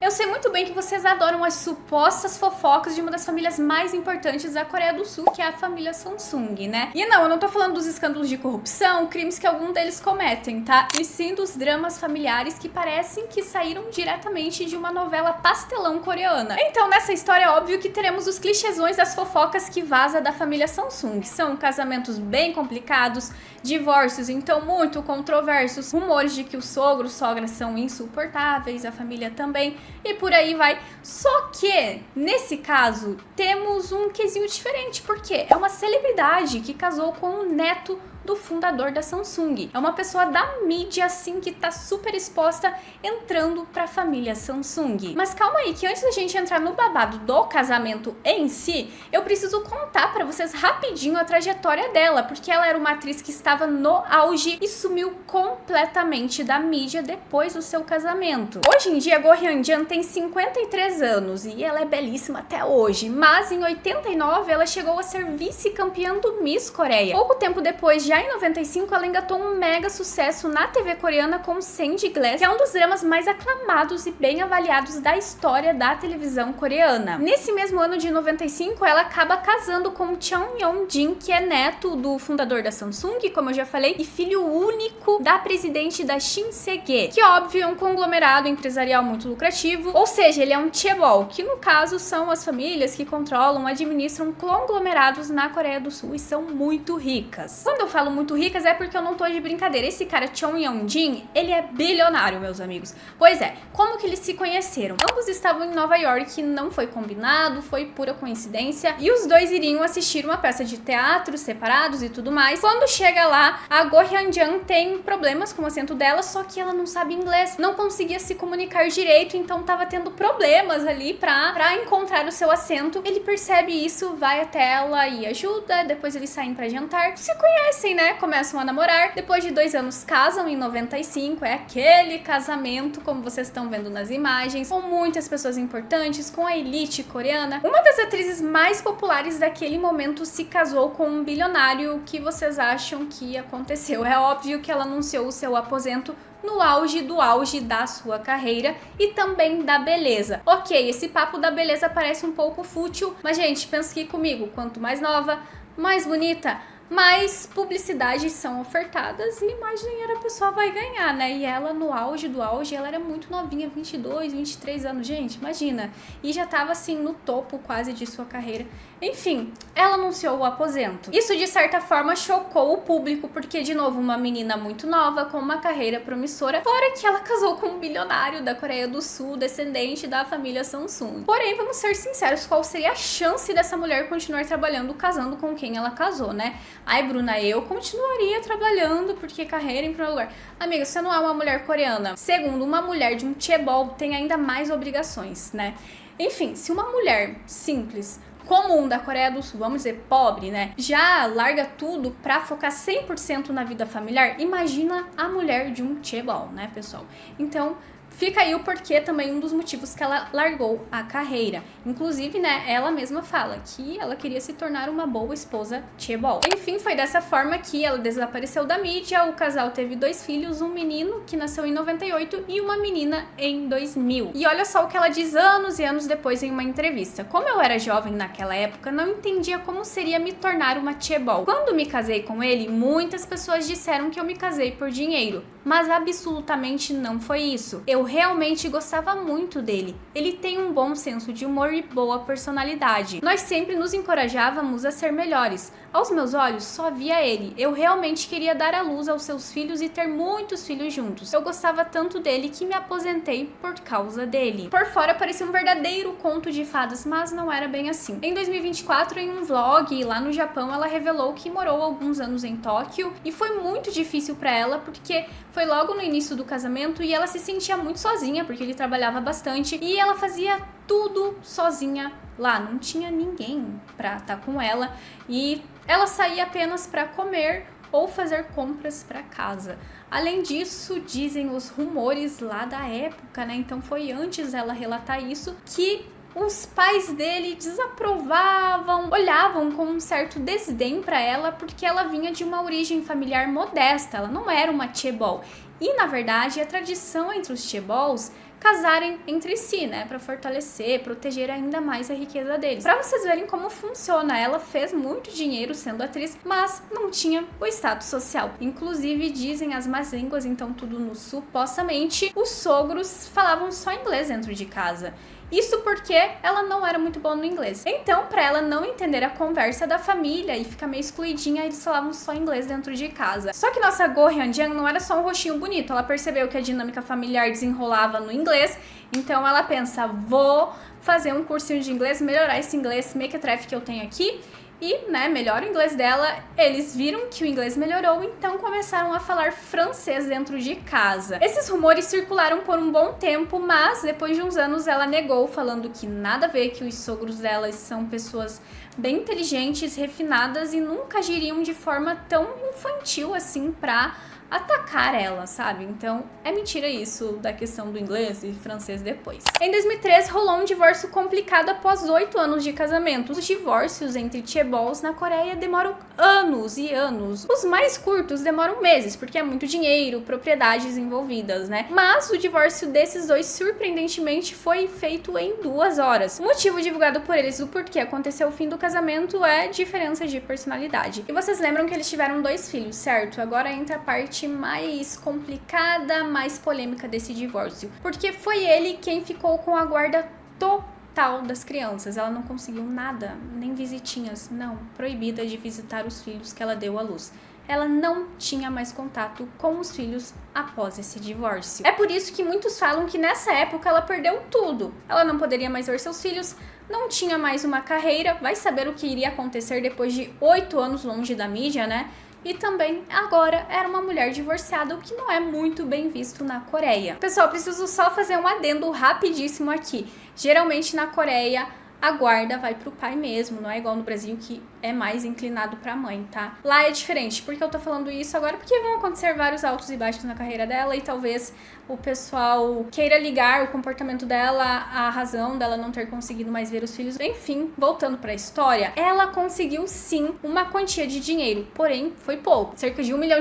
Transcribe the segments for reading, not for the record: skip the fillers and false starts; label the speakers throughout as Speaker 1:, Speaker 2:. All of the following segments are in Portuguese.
Speaker 1: Eu sei muito bem que vocês adoram as supostas fofocas de uma das famílias mais importantes da Coreia do Sul, que é a família Samsung, né? E não, eu não tô falando dos escândalos de corrupção, crimes que algum deles cometem, tá? E sim dos dramas familiares que parecem que saíram diretamente de uma novela pastelão coreana. Então, nessa história é óbvio que teremos os clichêsões das fofocas que vaza da família Samsung. São casamentos bem complicados, divórcios então muito controversos, rumores de que o sogro e sogra são insuportáveis, a família também, e por aí vai. Só que, nesse caso, temos um quesinho diferente, porque é uma celebridade que casou com o neto do fundador da Samsung. É uma pessoa da mídia, assim, que tá super exposta entrando pra família Samsung. Mas calma aí, que antes da gente entrar no babado do casamento em si, eu preciso contar pra vocês rapidinho a trajetória dela, porque ela era uma atriz que estava no auge e sumiu completamente da mídia depois do seu casamento. Hoje em dia, Go Hyun-jin tem 53 anos e ela é belíssima até hoje, mas em 89 ela chegou a ser vice-campeã do Miss Coreia. Pouco tempo depois, já em 95, ela engatou um mega sucesso na TV coreana com Sandy Glass, que é um dos dramas mais aclamados e bem avaliados da história da televisão coreana. Nesse mesmo ano de 95, ela acaba casando com Chung Yong-jin, que é neto do fundador da Samsung, como eu já falei, e filho único da presidente da Shin Se-ge, que óbvio é um conglomerado empresarial muito lucrativo, ou seja, ele é um chaebol, que no caso são as famílias que controlam, administram conglomerados na Coreia do Sul e são muito ricas. Quando eu falo muito ricas é porque eu não tô de brincadeira. Esse cara, Chung Yong-jin, ele é bilionário, meus amigos. Pois é, como que eles se conheceram? Ambos estavam em Nova York, não foi combinado, foi pura coincidência, e os dois iriam assistir uma peça de teatro separados e tudo mais. Quando chega lá, a Go Hyun-jin tem problemas com o acento dela, só que ela não sabe inglês, não conseguia se comunicar direito, então tava tendo problemas ali pra encontrar o seu acento. Ele percebe isso, vai até ela e ajuda, depois eles saem pra jantar, se conhecem, né? Começam a namorar. Depois de 2 anos casam em 95. É aquele casamento, como vocês estão vendo nas imagens, com muitas pessoas importantes, com a elite coreana. Uma das atrizes mais populares daquele momento se casou com um bilionário. O que vocês acham que aconteceu? É óbvio que ela anunciou o seu aposento no auge do auge da sua carreira e também da beleza. Ok, esse papo da beleza parece um pouco fútil, mas gente, pensa aqui comigo, quanto mais nova, mais bonita, mais publicidades são ofertadas e mais dinheiro a pessoa vai ganhar, né? E ela no auge do auge, ela era muito novinha, 22, 23 anos, gente, imagina. E já tava assim no topo quase de sua carreira. Enfim, ela anunciou o aposento. Isso de certa forma chocou o público, porque de novo uma menina muito nova, com uma carreira promissora, fora que ela casou com um bilionário da Coreia do Sul, descendente da família Samsung. Porém, vamos ser sinceros, qual seria a chance dessa mulher continuar trabalhando, casando com quem ela casou, né? Ai, Bruna, eu continuaria trabalhando porque carreira em primeiro lugar. Amiga, você não é uma mulher coreana. Segundo, uma mulher de um chaebol tem ainda mais obrigações, né? Enfim, se uma mulher simples, comum da Coreia do Sul, vamos dizer pobre, né, já larga tudo pra focar 100% na vida familiar, imagina a mulher de um chaebol, né, pessoal? Então, fica aí o porquê também, um dos motivos que ela largou a carreira. Inclusive, né, ela mesma fala que ela queria se tornar uma boa esposa chaebol. Enfim, foi dessa forma que ela desapareceu da mídia. O casal teve 2 filhos, um menino que nasceu em 98 e uma menina em 2000. E olha só o que ela diz anos e anos depois em uma entrevista. Como eu era jovem naquela época, não entendia como seria me tornar uma chaebol. Quando me casei com ele, muitas pessoas disseram que eu me casei por dinheiro, mas absolutamente não foi isso. Eu realmente gostava muito dele. Ele tem um bom senso de humor e boa personalidade. Nós sempre nos encorajávamos a ser melhores. Aos meus olhos, só via ele. Eu realmente queria dar à luz aos seus filhos e ter muitos filhos juntos. Eu gostava tanto dele que me aposentei por causa dele. Por fora parecia um verdadeiro conto de fadas, mas não era bem assim. Em 2024, em um vlog lá no Japão, ela revelou que morou alguns anos em Tóquio e foi muito difícil pra ela porque foi logo no início do casamento e ela se sentia muito sozinha porque ele trabalhava bastante e ela fazia tudo sozinha lá, não tinha ninguém pra estar com ela e ela saía apenas pra comer ou fazer compras para casa. Além disso, dizem os rumores lá da época, né? Então foi antes ela relatar isso, que os pais dele desaprovavam, olhavam com um certo desdém para ela, porque ela vinha de uma origem familiar modesta, ela não era uma chaebol. E, na verdade, a tradição entre os chaebols casarem entre si, né, para fortalecer, proteger ainda mais a riqueza deles. Para vocês verem como funciona, ela fez muito dinheiro sendo atriz, mas não tinha o status social. Inclusive, dizem as más línguas, então tudo no supostamente, os sogros falavam só inglês dentro de casa. Isso porque ela não era muito boa no inglês. Então, para ela não entender a conversa da família e ficar meio excluidinha, eles falavam só inglês dentro de casa. Só que nossa Go Hyun-jang não era só um rostinho bonito. Ela percebeu que a dinâmica familiar desenrolava no inglês. Então, ela pensa, vou fazer um cursinho de inglês, melhorar esse inglês mequetrefe que eu tenho aqui. E, né, melhora o inglês dela, eles viram que o inglês melhorou, então começaram a falar francês dentro de casa. Esses rumores circularam por um bom tempo, mas depois de uns anos ela negou, falando que nada a ver, que os sogros delas são pessoas bem inteligentes, refinadas e nunca agiriam de forma tão infantil assim pra atacar ela, sabe? Então, é mentira isso da questão do inglês e francês depois. Em 2003, rolou um divórcio complicado após 8 anos de casamento. Os divórcios entre chaebols na Coreia demoram anos e anos. Os mais curtos demoram meses, porque é muito dinheiro, propriedades envolvidas, né? Mas o divórcio desses dois, surpreendentemente, foi feito em 2 horas. O motivo divulgado por eles do porquê aconteceu o fim do casamento é diferença de personalidade. E vocês lembram que eles tiveram 2 filhos, certo? Agora entra a parte mais complicada, mais polêmica desse divórcio, porque foi ele quem ficou com a guarda total das crianças. Ela não conseguiu nada, nem visitinhas, não, proibida de visitar os filhos que ela deu à luz. Ela não tinha mais contato com os filhos após esse divórcio. É por isso que muitos falam que nessa época ela perdeu tudo. Ela não poderia mais ver seus filhos, não tinha mais uma carreira, vai saber o que iria acontecer depois de 8 anos longe da mídia, né? E também, agora, era uma mulher divorciada, o que não é muito bem visto na Coreia. Pessoal, preciso só fazer um adendo rapidíssimo aqui. Geralmente, na Coreia, a guarda vai pro pai mesmo, não é igual no Brasil que é mais inclinado pra mãe, tá? Lá é diferente. Por que eu tô falando isso agora? Porque vão acontecer vários altos e baixos na carreira dela e talvez o pessoal queira ligar o comportamento dela à razão dela não ter conseguido mais ver os filhos. Enfim, voltando pra história, ela conseguiu sim uma quantia de dinheiro, porém foi pouco, cerca de $1 milhão.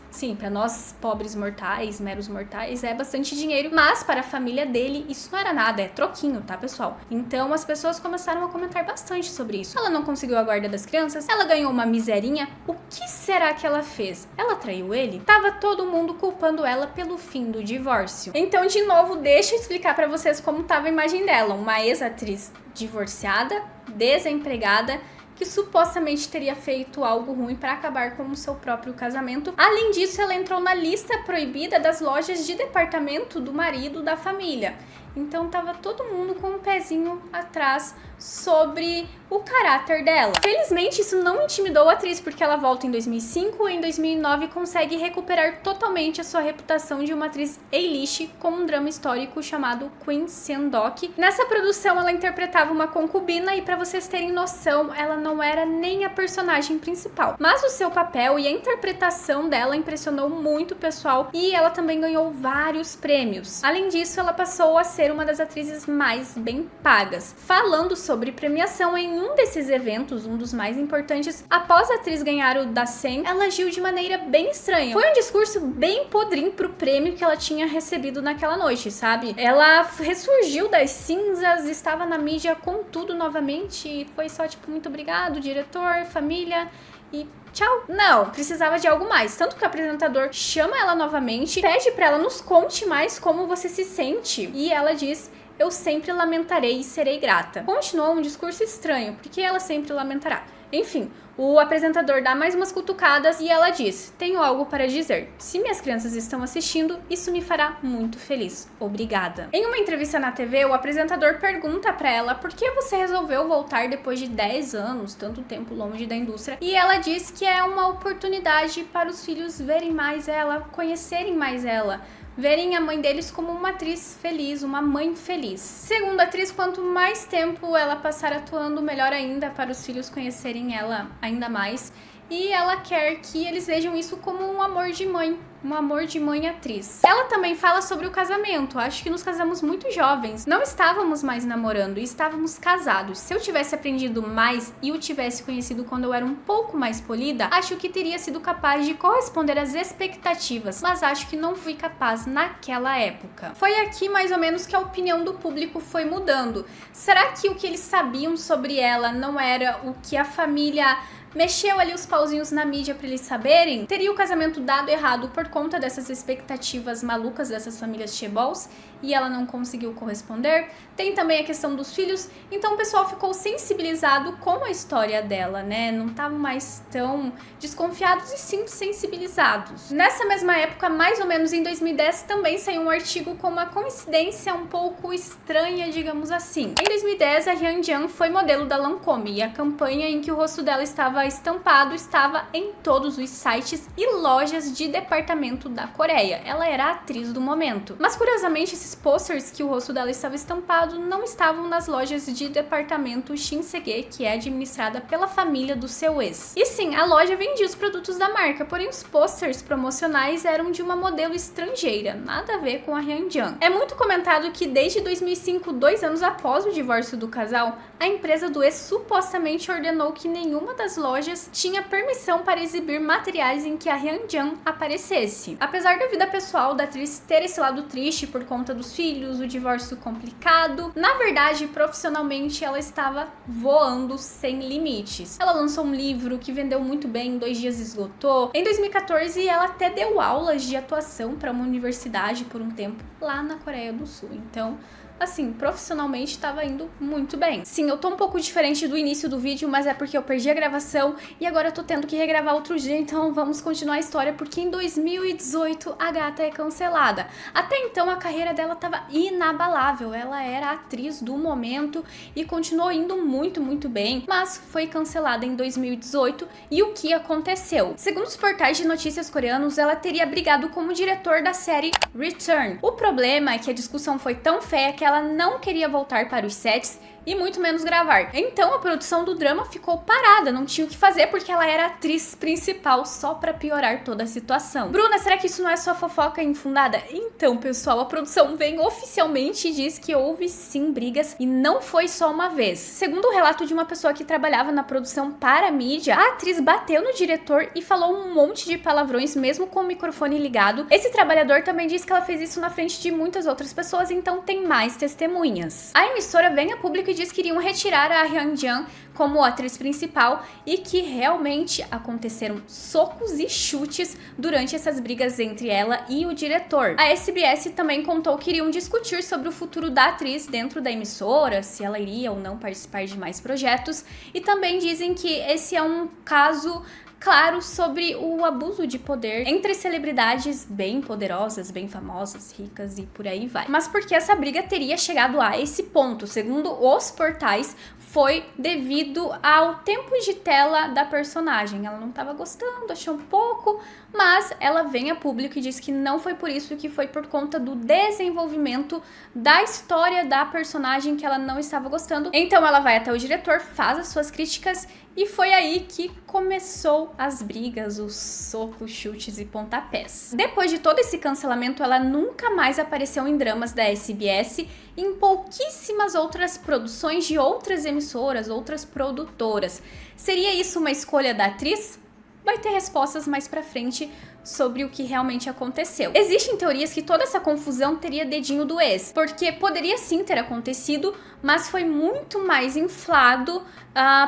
Speaker 1: Sim, pra nós pobres mortais, meros mortais, é bastante dinheiro, mas para a família dele isso não era nada, é troquinho, tá, pessoal? Então as pessoas começaram a comentar bastante sobre isso. Ela não conseguiu a guarda das crianças, ela ganhou uma miserinha. O que será que ela fez? Ela traiu ele? Tava todo mundo culpando ela pelo fim do divórcio. Então, de novo, deixa eu explicar pra vocês como tava a imagem dela. Uma ex-atriz divorciada, desempregada, que supostamente teria feito algo ruim para acabar com o seu próprio casamento. Além disso, ela entrou na lista proibida das lojas de departamento do marido da família. Então tava todo mundo com um pezinho atrás sobre o caráter dela. Felizmente isso não intimidou a atriz, porque ela volta em 2005 e em 2009 consegue recuperar totalmente a sua reputação de uma atriz A-list com um drama histórico chamado Queen Seondok. Nessa produção ela interpretava uma concubina e, para vocês terem noção, ela não era nem a personagem principal, mas o seu papel e a interpretação dela impressionou muito o pessoal e ela também ganhou vários prêmios. Além disso, ela passou a ser uma das atrizes mais bem pagas. Falando sobre premiação, em um desses eventos, um dos mais importantes, após a atriz ganhar o Dasen, ela agiu de maneira bem estranha. Foi um discurso bem podrinho pro prêmio que ela tinha recebido naquela noite, sabe? Ela ressurgiu das cinzas, estava na mídia com tudo novamente e foi só tipo, muito obrigado, diretor, família e tchau. Não, precisava de algo mais. Tanto que o apresentador chama ela novamente, pede pra ela nos conte mais como você se sente. E ela diz: eu sempre lamentarei e serei grata. Continuou um discurso estranho, porque ela sempre lamentará. Enfim, o apresentador dá mais umas cutucadas e ela diz: tenho algo para dizer. Se minhas crianças estão assistindo, isso me fará muito feliz. Obrigada. Em uma entrevista na TV, o apresentador pergunta pra ela por que você resolveu voltar depois de 10 anos, tanto tempo longe da indústria. E ela diz que é uma oportunidade para os filhos verem mais ela, conhecerem mais ela, verem a mãe deles como uma atriz feliz, uma mãe feliz. Segundo a atriz, quanto mais tempo ela passar atuando, melhor ainda para os filhos conhecerem ela ainda mais. E ela quer que eles vejam isso como um amor de mãe, Um amor de mãe atriz. Ela também fala sobre o casamento. Acho que nos casamos muito jovens. Não estávamos mais namorando, estávamos casados. Se eu tivesse aprendido mais e o tivesse conhecido quando eu era um pouco mais polida, acho que teria sido capaz de corresponder às expectativas, mas acho que não fui capaz naquela época. Foi aqui mais ou menos que a opinião do público foi mudando. Será que o que eles sabiam sobre ela não era o que a família mexeu ali os pauzinhos na mídia pra eles saberem? Teria o casamento dado errado por conta dessas expectativas malucas dessas famílias chebols e ela não conseguiu corresponder? Tem também a questão dos filhos, então o pessoal ficou sensibilizado com a história dela, né? Não estavam mais tão desconfiados e sim sensibilizados. Nessa mesma época, mais ou menos em 2010, também saiu um artigo com uma coincidência um pouco estranha, digamos assim. Em 2010, a Hyunjin foi modelo da Lancôme e a campanha em que o rosto dela estava estampado estava em todos os sites e lojas de departamento da Coreia. Ela era a atriz do momento. Mas curiosamente, esses posters que o rosto dela estava estampado não estavam nas lojas de departamento Shinsegae, que é administrada pela família do seu ex. E sim, a loja vendia os produtos da marca, porém os posters promocionais eram de uma modelo estrangeira, nada a ver com a Hyunjin. É muito comentado que desde 2005, 2 anos após o divórcio do casal, a empresa do ex supostamente ordenou que nenhuma das lojas tinha permissão para exibir materiais em que a Hyunjin aparecesse. Apesar da vida pessoal da atriz ter esse lado triste por conta dos filhos, o divórcio complicado, na verdade, profissionalmente, ela estava voando sem limites. Ela lançou um livro que vendeu muito bem, em 2 dias esgotou. Em 2014, ela até deu aulas de atuação para uma universidade por um tempo lá na Coreia do Sul. Então, assim, profissionalmente estava indo muito bem. Sim, eu tô um pouco diferente do início do vídeo, mas é porque eu perdi a gravação e agora eu tô tendo que regravar outro dia, então vamos continuar a história, porque em 2018 a gata é cancelada. Até então a carreira dela tava inabalável, ela era a atriz do momento e continuou indo muito bem, mas foi cancelada em 2018 e o que aconteceu? Segundo os portais de notícias coreanos, ela teria brigado com o diretor da série Return. O problema é que a discussão foi tão feia que ela não queria voltar para os sets e muito menos gravar. Então a produção do drama ficou parada, não tinha o que fazer porque ela era a atriz principal, só pra piorar toda a situação. Bruna, será que isso não é só fofoca infundada? Então, pessoal, a produção vem oficialmente e diz que houve sim brigas e não foi só uma vez. Segundo o relato de uma pessoa que trabalhava na produção para a mídia, a atriz bateu no diretor e falou um monte de palavrões mesmo com o microfone ligado. Esse trabalhador também disse que ela fez isso na frente de muitas outras pessoas, então tem mais testemunhas. A emissora vem a público e diz que iriam retirar a Hyunjin como atriz principal e que realmente aconteceram socos e chutes durante essas brigas entre ela e o diretor. A SBS também contou que iriam discutir sobre o futuro da atriz dentro da emissora, se ela iria ou não participar de mais projetos, e também dizem que esse é um caso claro sobre o abuso de poder entre celebridades bem poderosas, bem famosas, ricas e por aí vai. Mas por que essa briga teria chegado a esse ponto? Segundo os portais, foi devido ao tempo de tela da personagem. Ela não estava gostando, achou um pouco, mas ela vem a público e diz que não foi por isso, que foi por conta do desenvolvimento da história da personagem que ela não estava gostando. Então ela vai até o diretor, faz as suas críticas e foi aí que começou as brigas, os socos, chutes e pontapés. Depois de todo esse cancelamento, ela nunca mais apareceu em dramas da SBS e em pouquíssimas outras produções de outras emissoras, outras produtoras. Seria isso uma escolha da atriz? Vai ter respostas mais pra frente sobre o que realmente aconteceu. Existem teorias que toda essa confusão teria dedinho do ex, porque poderia sim ter acontecido, mas foi muito mais inflado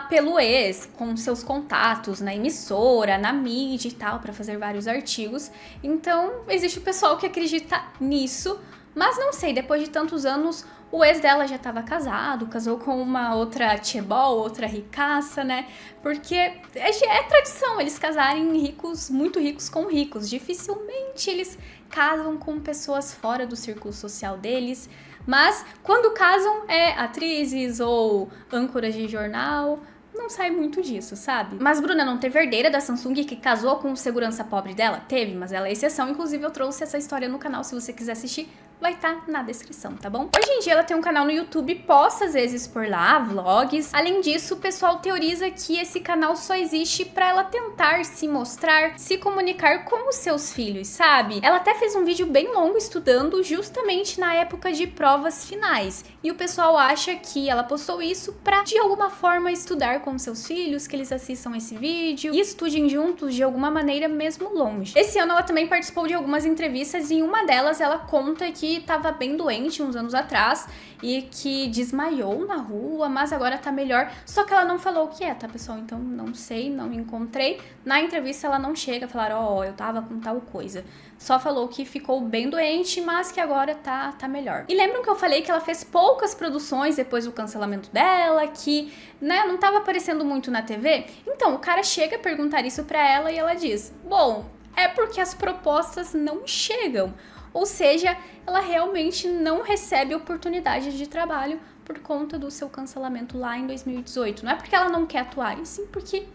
Speaker 1: pelo ex, com seus contatos na emissora, na mídia e tal, para fazer vários artigos. Então, existe o pessoal que acredita nisso, mas não sei, depois de tantos anos, o ex dela já estava casado, casou com uma outra tchebol, outra ricaça, né? Porque é tradição eles casarem ricos, muito ricos com ricos. Dificilmente eles casam com pessoas fora do círculo social deles. Mas quando casam é atrizes ou âncoras de jornal. Não sai muito disso, sabe? Mas Bruna, não teve herdeira da Samsung que casou com o segurança pobre dela? Teve, mas ela é exceção. Inclusive eu trouxe essa história no canal, se você quiser assistir, vai estar na descrição, tá bom? Hoje em dia ela tem um canal no YouTube, posta às vezes por lá, vlogs. Além disso, o pessoal teoriza que esse canal só existe pra ela tentar se mostrar, se comunicar com os seus filhos, sabe? Ela até fez um vídeo bem longo estudando justamente na época de provas finais. E o pessoal acha que ela postou isso pra, de alguma forma, estudar com seus filhos, que eles assistam esse vídeo e estudem juntos de alguma maneira, mesmo longe. Esse ano ela também participou de algumas entrevistas e em uma delas ela conta que estava bem doente uns anos atrás e que desmaiou na rua, mas agora tá melhor. Só que ela não falou o que é, tá, pessoal? Então não sei, não encontrei. Na entrevista ela não chega a falar, ó, eu tava com tal coisa. Só falou que ficou bem doente, mas que agora tá melhor. E lembram que eu falei que ela fez poucas produções depois do cancelamento dela, que, né, não tava aparecendo muito na TV? Então, o cara chega a perguntar isso pra ela e ela diz, bom, é porque as propostas não chegam. Ou seja, ela realmente não recebe oportunidade de trabalho por conta do seu cancelamento lá em 2018. Não é porque ela não quer atuar, e sim porque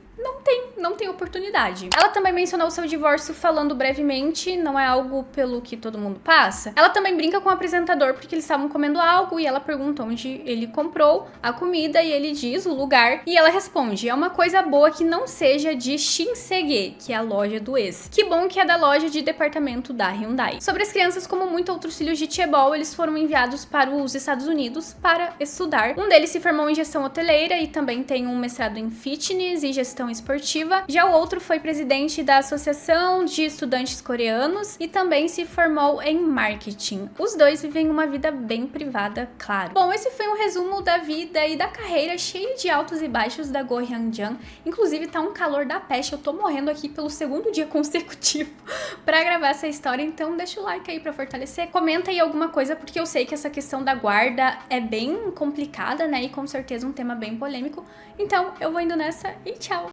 Speaker 1: não tem oportunidade. Ela também mencionou o seu divórcio falando brevemente, não é algo pelo que todo mundo passa. Ela também brinca com o apresentador porque eles estavam comendo algo e ela pergunta onde ele comprou a comida e ele diz o lugar e ela responde, é uma coisa boa que não seja de Shinsegae, que é a loja do ex. Que bom que é da loja de departamento da Hyundai. Sobre as crianças, como muitos outros filhos de Chaebol, eles foram enviados para os Estados Unidos para estudar. Um deles se formou em gestão hoteleira e também tem um mestrado em fitness e gestão esportiva. Já o outro foi presidente da Associação de Estudantes Coreanos e também se formou em marketing. Os dois vivem uma vida bem privada, claro. Bom, esse foi um resumo da vida e da carreira cheio de altos e baixos da Go Hyun-jang. Inclusive tá um calor da peste, eu tô morrendo aqui pelo segundo dia consecutivo pra gravar essa história, então deixa o like aí pra fortalecer. Comenta aí alguma coisa, porque eu sei que essa questão da guarda é bem complicada, né, e com certeza um tema bem polêmico. Então eu vou indo nessa e tchau!